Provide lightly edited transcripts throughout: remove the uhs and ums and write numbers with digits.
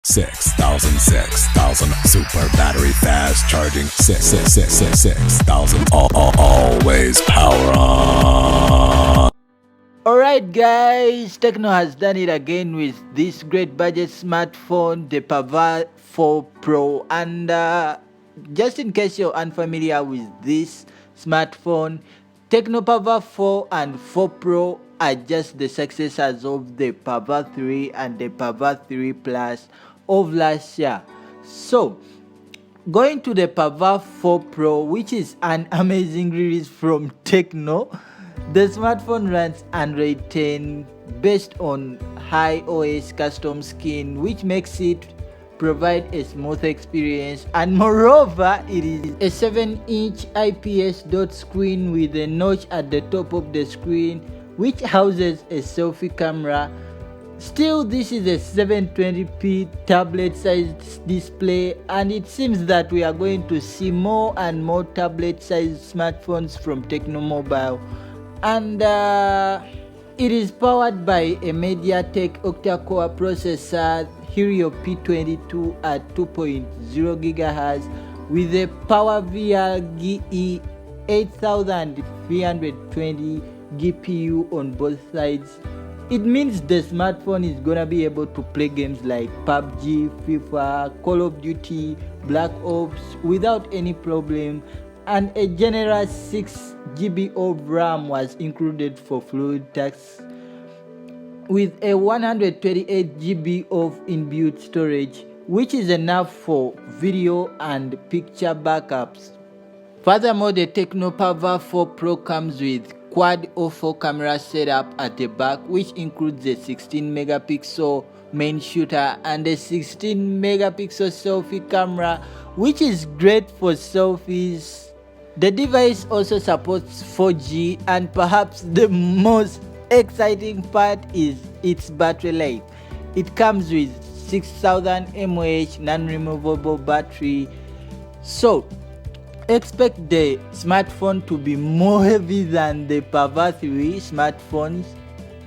6,000 super battery fast charging 6,000 always power on. Alright guys, Tecno has done it again with this great budget smartphone, the Pouvoir 4 Pro, and just in case you're unfamiliar with this smartphone, Tecno Pouvoir 4 and 4 Pro are just the successors of the Pouvoir 3 and the Pouvoir 3 Plus of last year. So going to the Pouvoir 4 Pro, which is an amazing release from Tecno. The smartphone runs Android 10 based on iOS custom skin, which makes it provide a smooth experience, and moreover it is a 7-inch IPS dot screen with a notch at the top of the screen which houses a selfie camera. Still, this is a 720p tablet sized display, and it seems that we are going to see more and more tablet sized smartphones from Tecno Mobile. And it is powered by a MediaTek octa-core processor Helio P22 at 2.0 GHz with a PowerVR GE 8320 GPU on both sides. It means the smartphone is gonna be able to play games like PUBG, FIFA, Call of Duty, Black Ops without any problem, and a generous 6 GB of RAM was included for fluid tasks with a 128 GB of inbuilt storage, which is enough for video and picture backups. Furthermore, the Tecno Pouvoir 4 Pro comes with quad or camera setup at the back, which includes a 16 megapixel main shooter and a 16 megapixel selfie camera, which is great for selfies. The device also supports 4G, and perhaps the most exciting part is its battery life. It comes with 6000 mAh non-removable battery, so expect the smartphone to be more heavy than the Pouvoir 3 smartphones,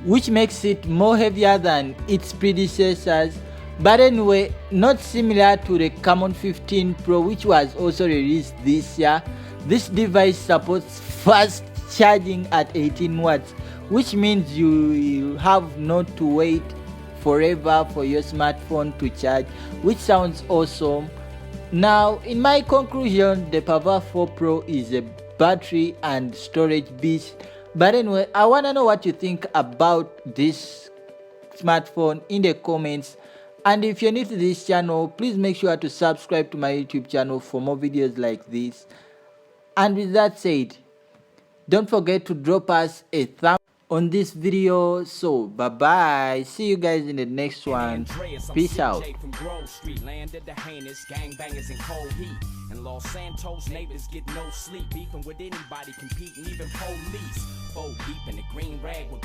which makes it more heavier than its predecessors, but anyway, not similar to the Camon 15 Pro, which was also released this year. This device supports fast charging at 18 watts, which means you have not to wait forever for your smartphone to charge, which sounds awesome. Now, in my conclusion, the Pouvoir 4 Pro is a battery and storage beast. But anyway, I want to know what you think about this smartphone in the comments. And if you're new to this channel, please make sure to subscribe to my YouTube channel for more videos like this. And with that said, don't forget to drop us a thumb on this video. So bye bye, see you guys in the next one. Peace out. And Los Santos neighbors get no sleep, beefing with anybody, competing, even police. 4 deep in the green rag with